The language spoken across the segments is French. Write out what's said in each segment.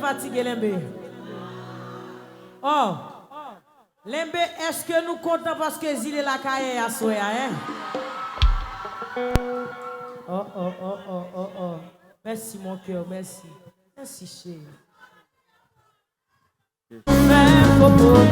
fatigué, Lembe. Oh, Lembe, est-ce que nous comptons parce que Zil est la caille à Soya, hein? Oh, oh, oh, oh, oh, oh. Merci, mon cœur, merci. Merci, chérie. Même pour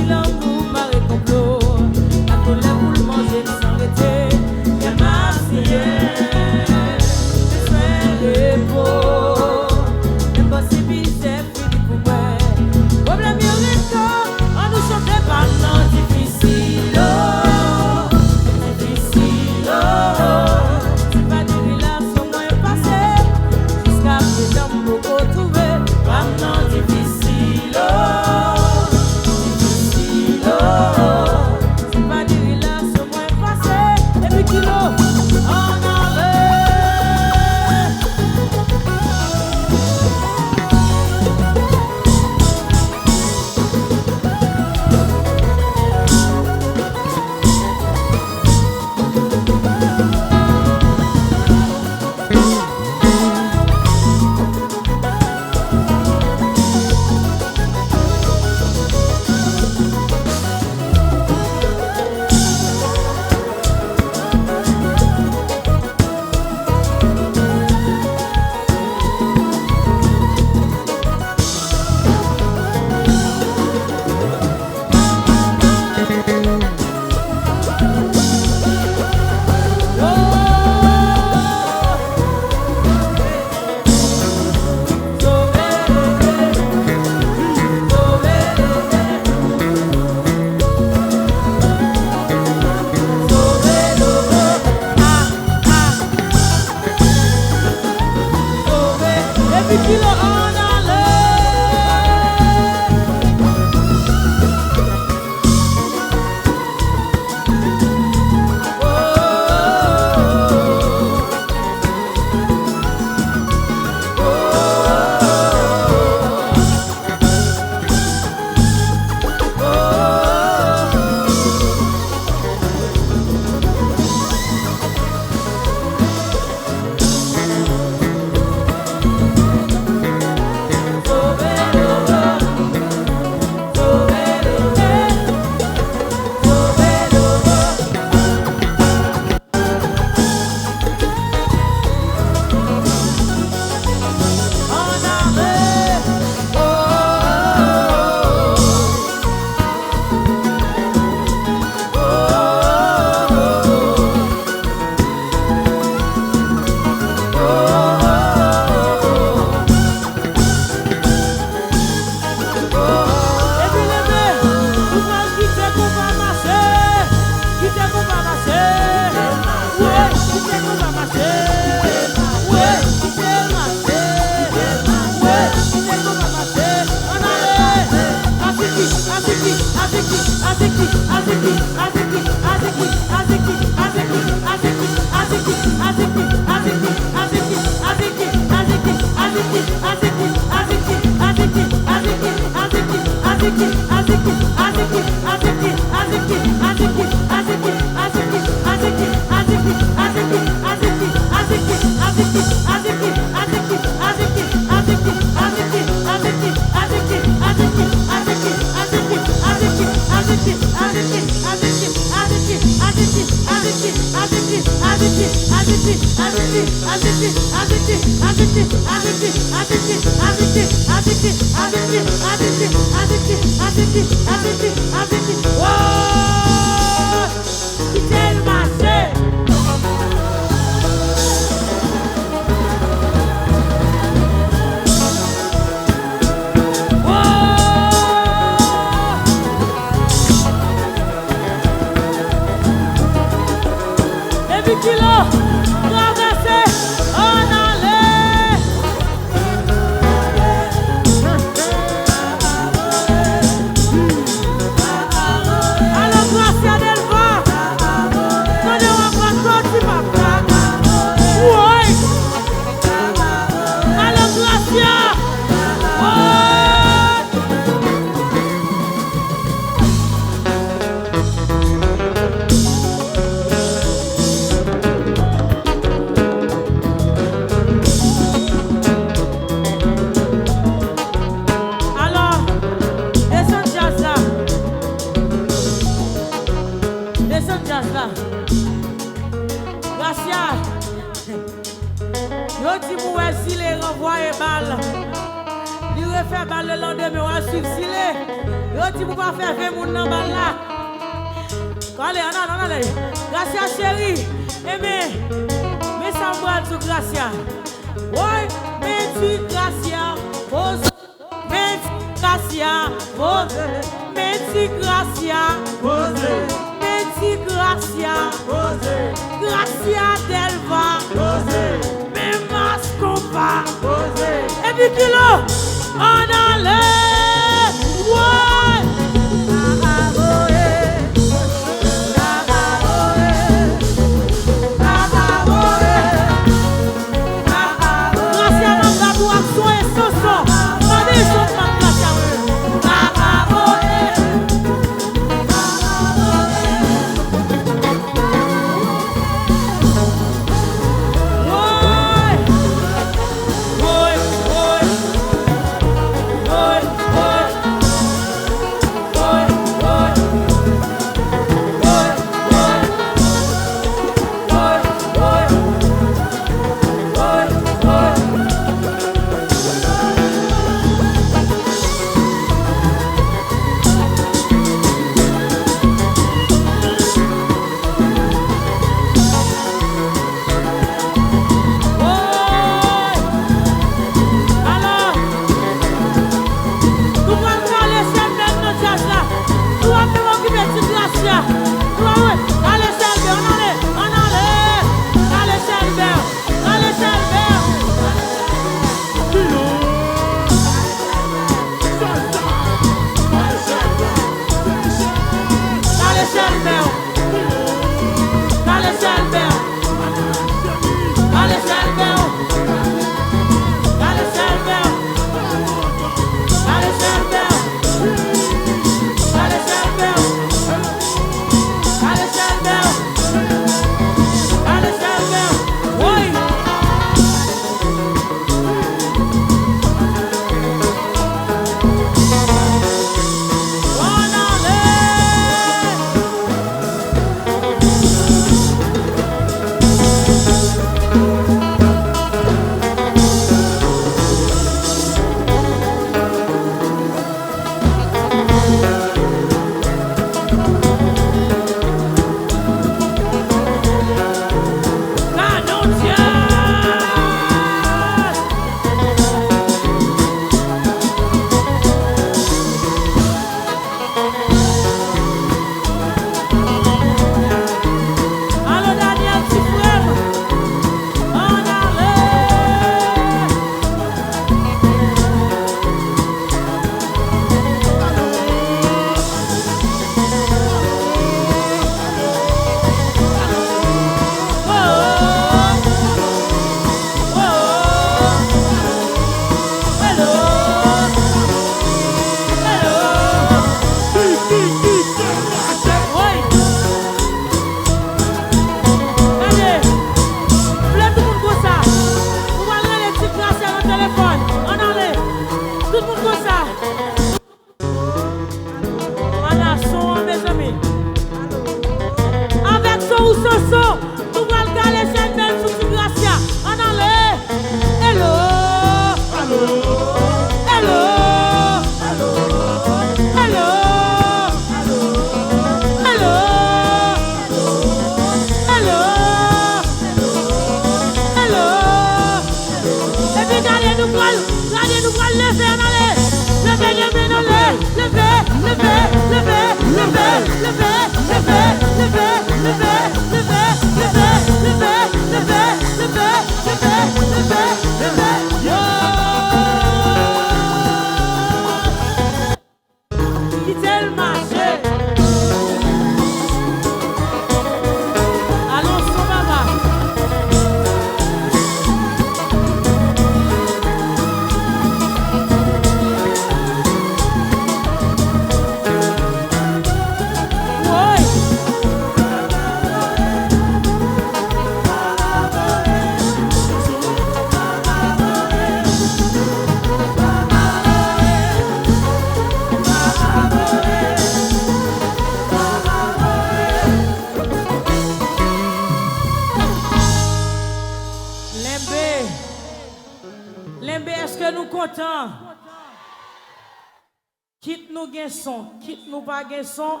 Quitte nous gain son, quitte nous pas gain son,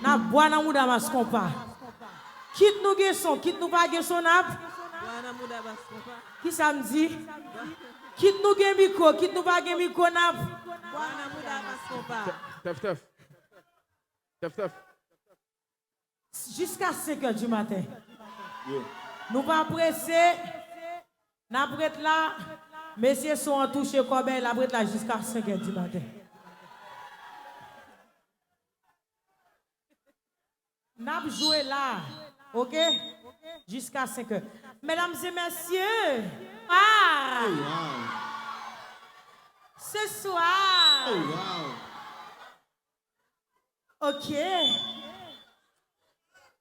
n'a bois na mouda mascon pas. Quitte nous gain son, quitte nous pas gain son n'a. Qui ça me dit? Quitte nous gain micro, quitte nous pas gain micro n'a. Tef. Jusqu'à 5 h du matin. Nous pas pressés. N'a prête là. Messieurs sont en touche comme elle a prête là jusqu'à 5 h du matin. N'a joué là. OK? Jusqu'à 5 h. Mesdames et messieurs. Ah! Oh, wow. Ce soir. Oh, wow. OK.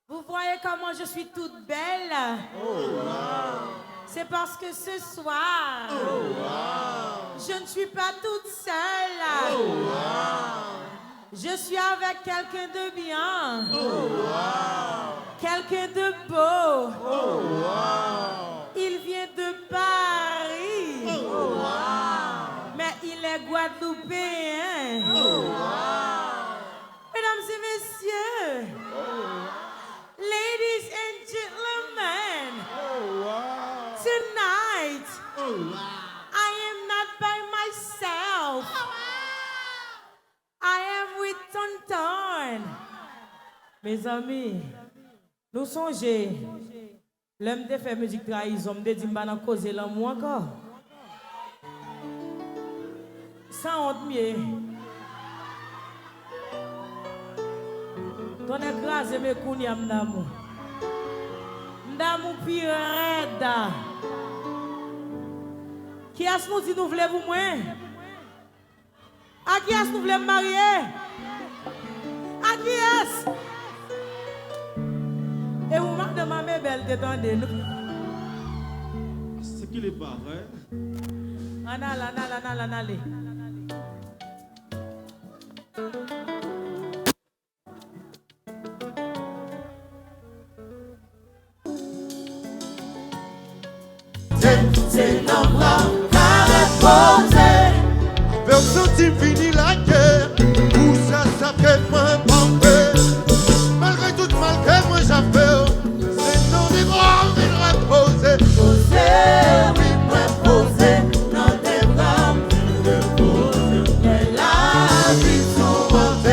Vous voyez comment je suis toute belle. Oh, wow. C'est parce que ce soir, oh, wow. Je ne suis pas toute seule. Oh, wow. Je suis avec quelqu'un de bien. Oh, wow. Quelqu'un de beau. Oh, wow. Il vient de Paris. Oh, wow. Mais il est guadeloupéen. Oh, wow. Mesdames et messieurs, ladies and gentlemen, tonight, I am not by myself. I am with Tonton. Mes amis, nous songez, l'homme de faire musique trahison, de dire que je cause l'amour encore. Sans honte, mieux. Ton écrasé me connaît m'damou. M'damou pire raide. Qui est-ce nous dit nous voulons vous moi? À qui est-ce nous voulons me marier? À qui est-ce? Et vous m'avez demandé belle détendez nous. C'est qu'il est pas vrai. Allez. C'est l'homme-là qu'a reposé. Avec centime fini la guerre, où ça fait moins pomper. Malgré tout mal que moi j'appelle, c'est non des bras qu'il repose. Posé, oui, moi posé, dans tes bras, de posé. Et la vie tout en fait.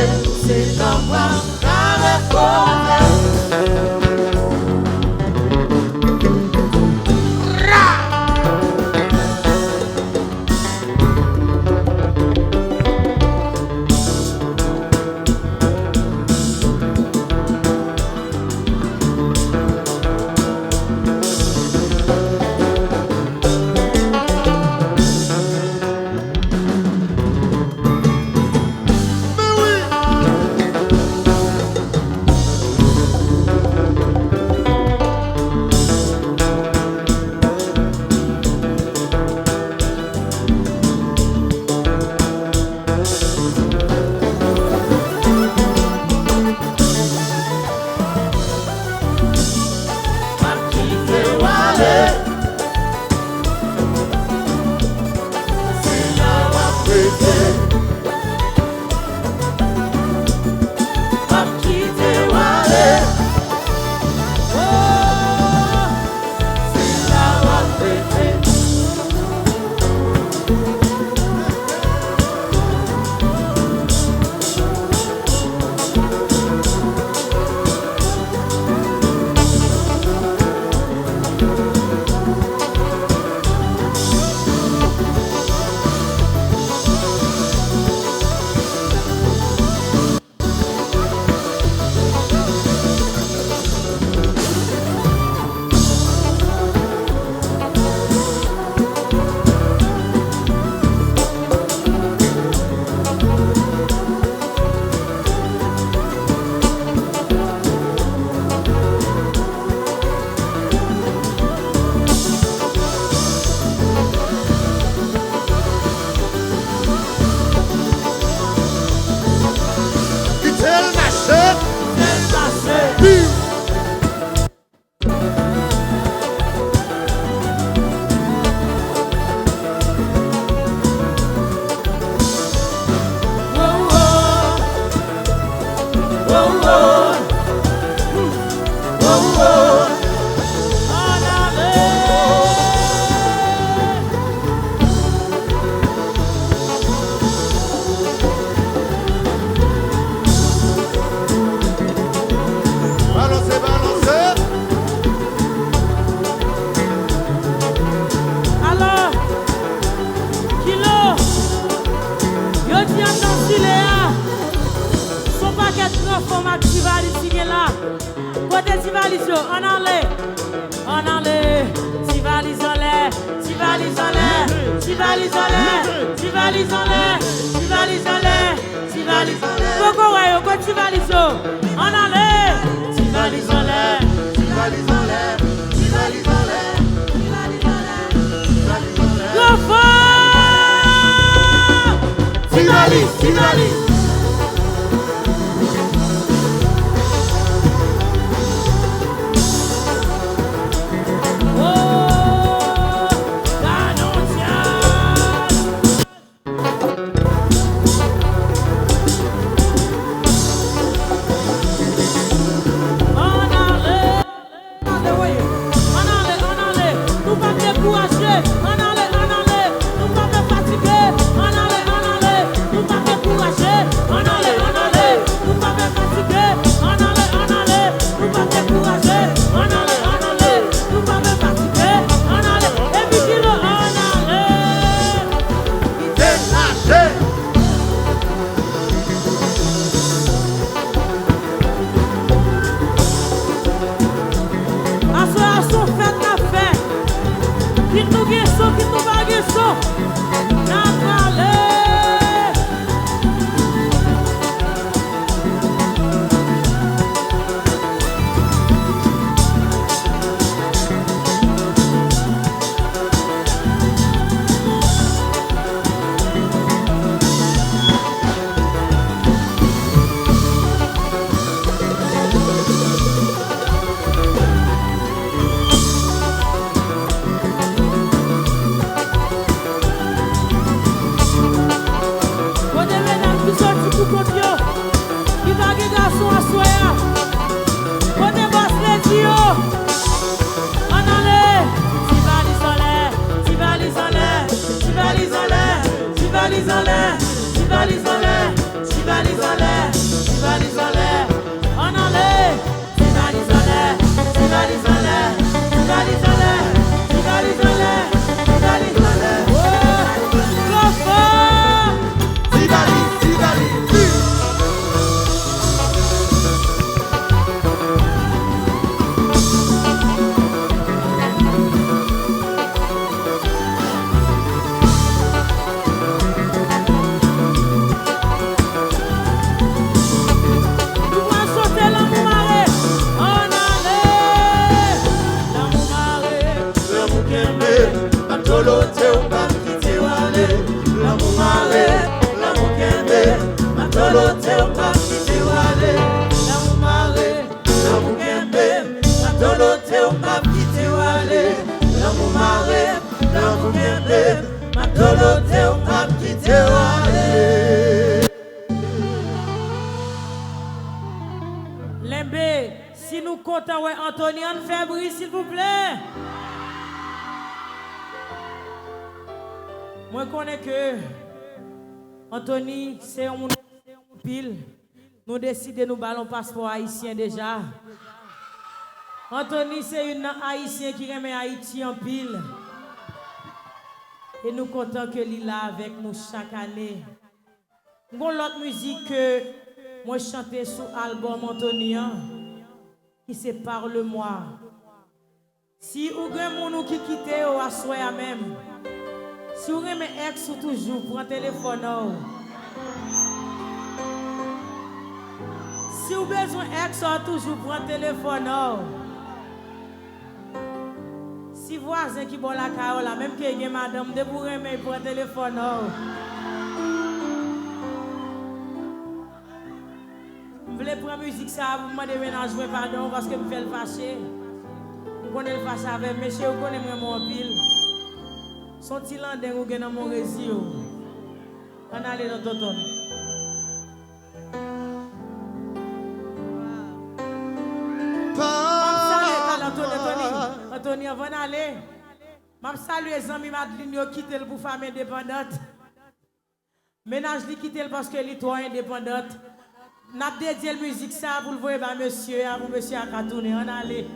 ti valise, on enlève. On enlève. Ti valise en l'air. Ti valise en l'air. Ti valise en l'air. Ti valise en l'air. Ti valise en l'air. Ti valise en l'air. Pourquoi ouais, quoi ti valise? On enlève. Ti valise en l'air. Ti valise en l'air. Ti valise en l'air. Ti valise en l'air. Ti valise en l'air. L'enfant. Ti valise, ti valise. Lembe, si nous comptons, ouais, Anthony, on fait bruit, s'il vous plaît. Moi, je connais que Anthony, c'est un pile. Nous décidons de nous ballons passeport haïtien déjà. Anthony, c'est une haïtien qui remet Haïti en pile. Et nous comptons que l'il est avec nous chaque année. Nous avons l'autre musique que moi chantais sur l'album Anthony, qui c'est Parle-moi. Si vous avez des qui quitte ou à soi même, si vous avez un ex ou toujours, prends téléphone. Si vous avez besoin ex ou toujours, prends téléphone. Si voisin qui bon la carola, même qui est madame, de pour aimer, prends téléphone. Je voulais prendre musique ça, vous me demandez de jouer pardon parce que je me fais le fâcher. Vous connaissez le fâcher avec monsieur, vous connaissez vraiment en pile. Son petit landin ou dans mon réseau. On allait dans Toton. Anthony, avant d'aller, je salue les amis Madeleine qui ont quitté pour femme indépendante. Ménage li quitté parce que les toi indépendante. N'a dédié la musique ça pour le voir à monsieur, à vous monsieur à Katoune. On allait.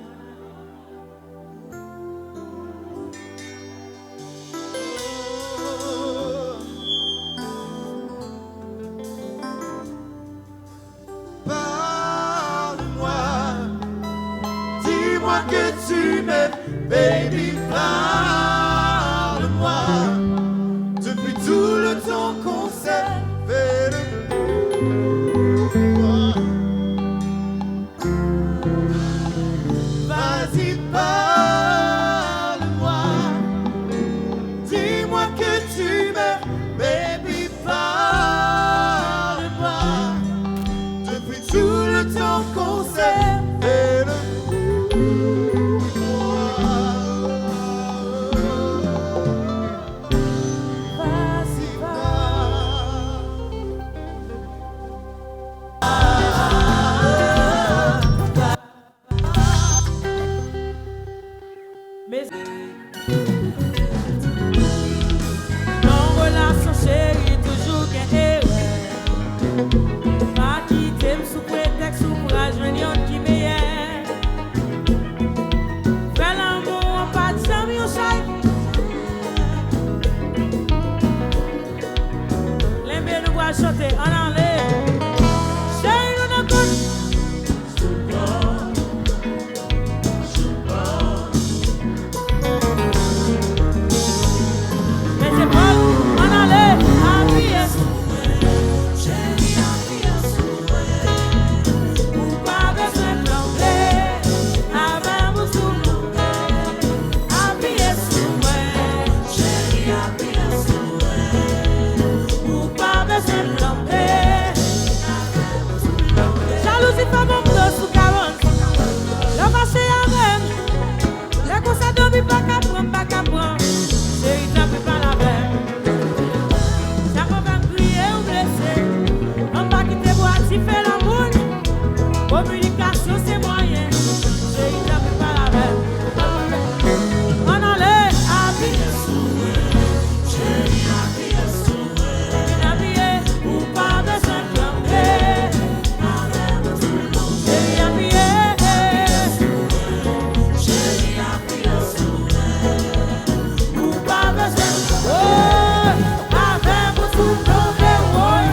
Mais non, relation chérie, toujours qu'un pas quitter sous prétexte ou pour rejoindre qui meilleur. Fais l'amour, pas de jamais au chai. L'aimé nous va chanter en enlève. Chérie, nous n'avons pas. Mais c'est bon, on enlève, appuyez. Jalousie pas mon bleu sous 40. Le marché à même. Les conseils de vie pas qu'à prendre, pas qu'à prendre. Chérie, t'as plus pas la veille. Ça va crier ou blesser. On va quitter boire, si fait l'amour. Communication, c'est moyen. Chérie, t'as plus pas la veille. On enlève, habille. Chérie, habillé, ou pas besoin de plomber. Chérie, habillé. Chérie, habillé, ou pas besoin de plomber. Avec vous tout plomber, oui.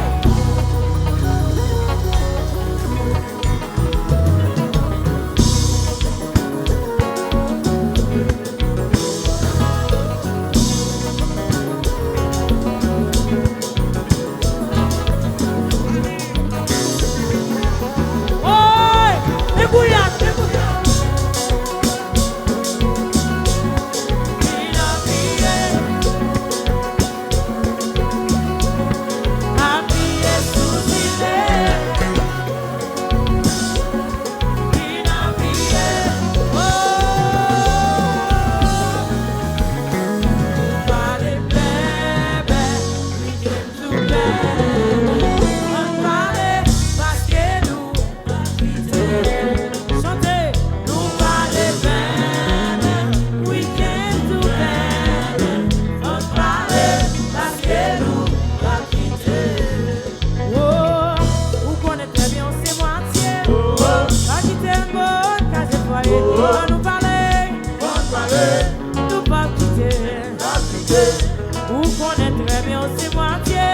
Vous connaissez très bien aussi moitié.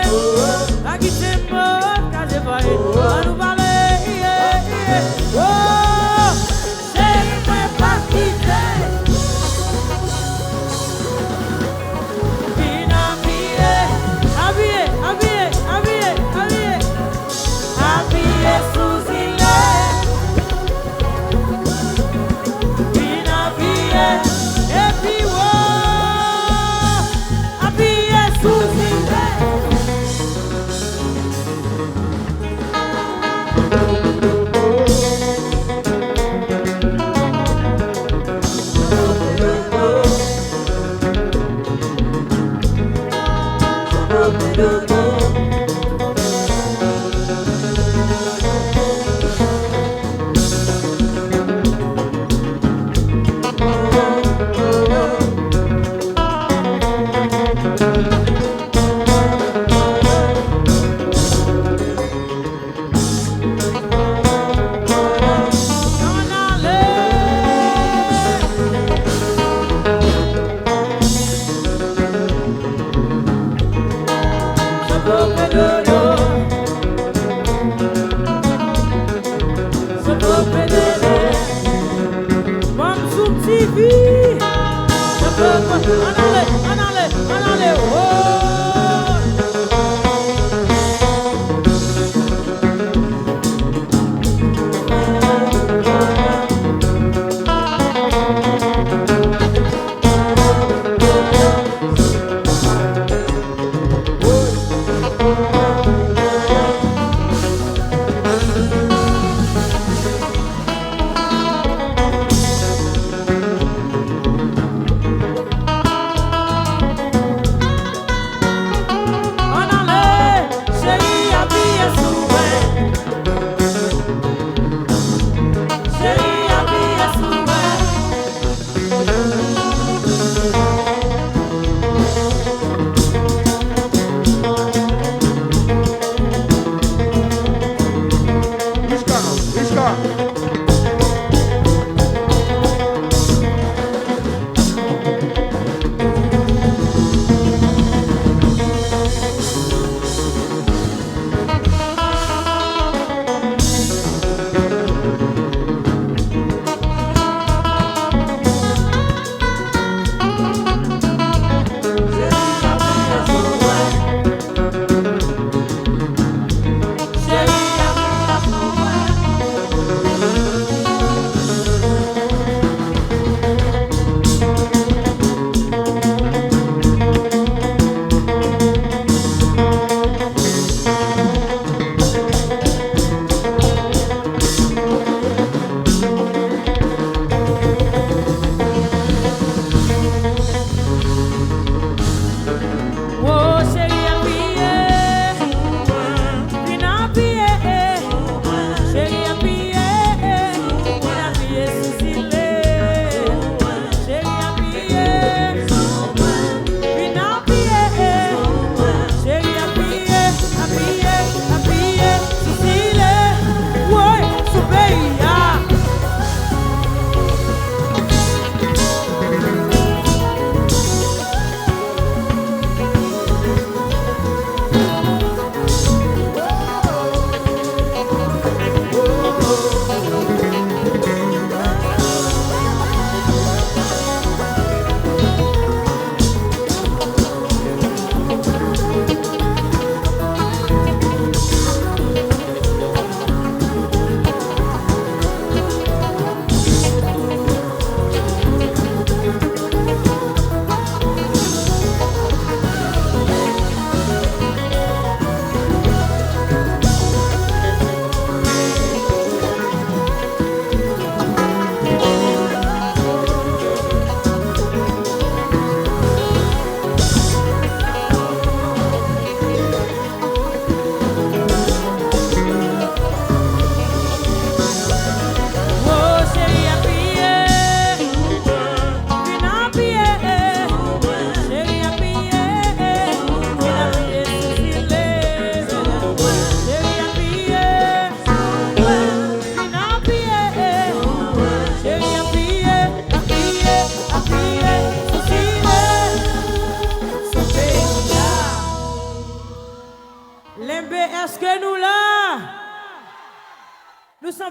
La qui c'est mort, car j'ai pas eu. Nous parler. Oh, c'est pas quitter. Bien habillé, habillé sous gilet. Bien habillé, et puis oh, habillé sous gilet.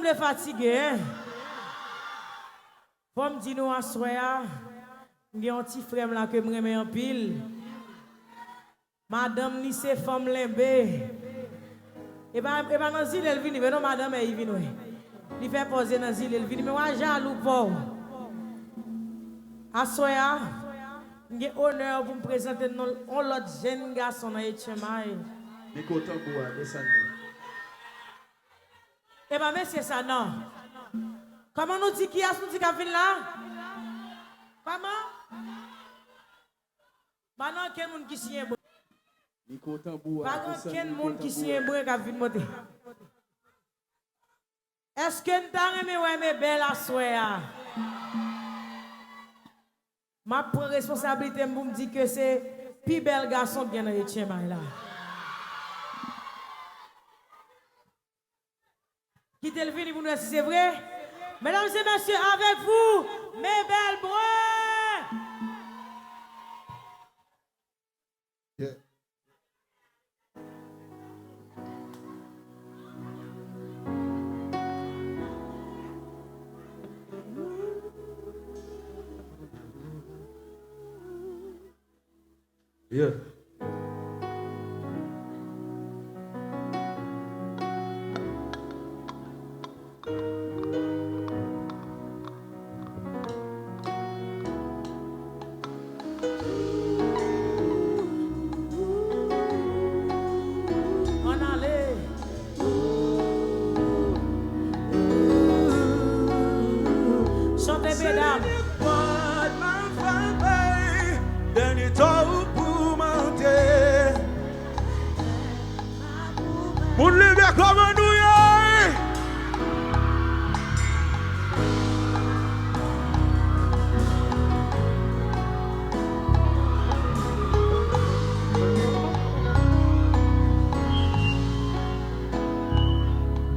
semble fatigué, hein? Pour me dire nous à soya, j'ai un petit frère là que me remet en pile. Madame ni c'est femme limbé. Et ben dans zile elle vient, mais non madame elle vient. Il fait poser dans zile elle vient, mais moi jaloux pour. À soya, j'ai honneur pour me présenter l'autre jeune garçon dans Etchemaï. Nico Tamboua, descendez. Eh bien, mais c'est ça, non. Comment nous dit qui a nous dit qu'à venir là? Comment? Maintenant, quel monde qui s'y est bon? Nico Tamboua. Pas quel monde qui s'y est bon qu'à venir monter? Est-ce que nous t'as aimé ou aimé belle à soya? Ma prend responsabilité pour me dire que c'est plus bel garçon bien dans les chemins là. Qui t'est levé pour nous si c'est vrai? Mesdames et messieurs, avec vous, mes belles bruns! Yeah. Yeah. On allait. Chantez, mesdames. Dernier temps pour monter. Pour lever comme un nouillard.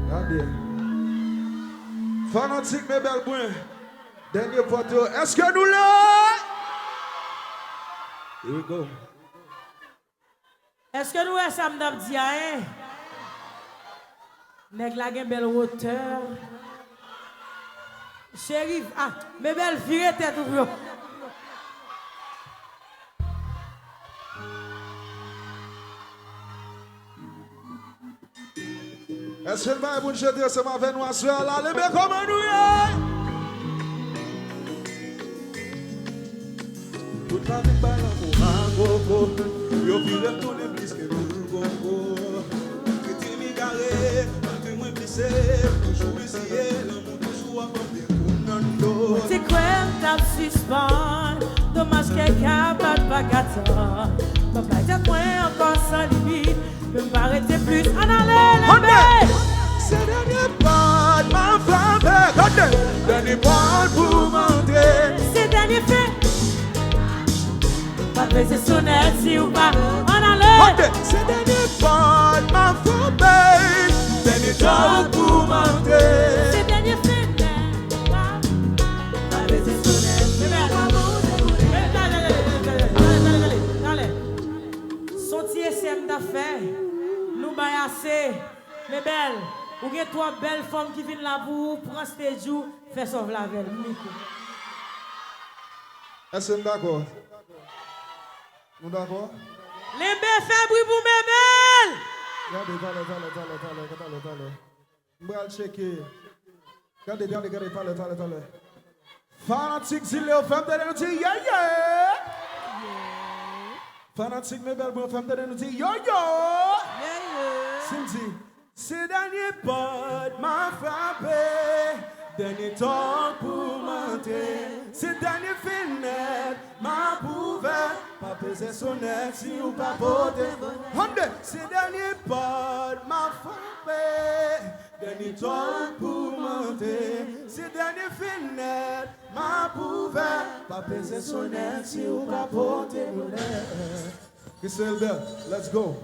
Regardez. Fanatique, mes belles bruns. Dernier poteau. Est-ce que nous l'avons? Here we go. Est-ce que nous sommes dans le dia, hein? Nèg la gen belle hauteur. Shérif, ah, mes belles filles tête ouverte. Est-ce que le bail pour nous jeter ensemble avec nous à soir là? Les mecs comme nous, yeah! Toute la vie par l'amour à gogo. Yo vire tout les blis que nous gogo. Que tu m'y garé, que moi blessé. Toujours essayer, l'amour toujours à porter pour Nando. C'est quoi t'as suspend? Dommage qu'elle capable pas gâteau. Papa t'as moins encore sans limite. Me m'arrêter plus en aller les belles. C'est dernier pas de ma flamme. Regardez, dernier pas pour monter. C'est dernier fait. Pas baisser sonnette si ou pas. En aller. C'est dernier pas de ma flamme. Dernier temps pour monter. C'est dernier fait. Pas baisser sonnette. Allez. Son petit SM d'affaires. Nous baillons assez. Mais belle. Ou avez trois belles femmes qui viennent là pour prendre ce jour. Faire sauver la veille. Est-ce que nous d'accord? Nous d'accord? Les belles fait bruit pour mes belles. Regardez, attendez. Je vais checker. Regardez, attendez. Fanatique, s'il est aux femmes de nous dire yeah, yeah. Fanatique, mes belles bonnes femmes de nous dire yo, yo. Cindy, c'est dernier pote m'a frappé. Dernier temps pour monter. C'est dernier fenêtre m'a prouvé. Pas peser sonnette si ou pas porter. C'est dernier pote m'a frappé. Dernier temps pour monter. C'est dernier fenêtre m'a prouvé. Pas peser sonnette si ou pas porter. Christelle Bell, let's go.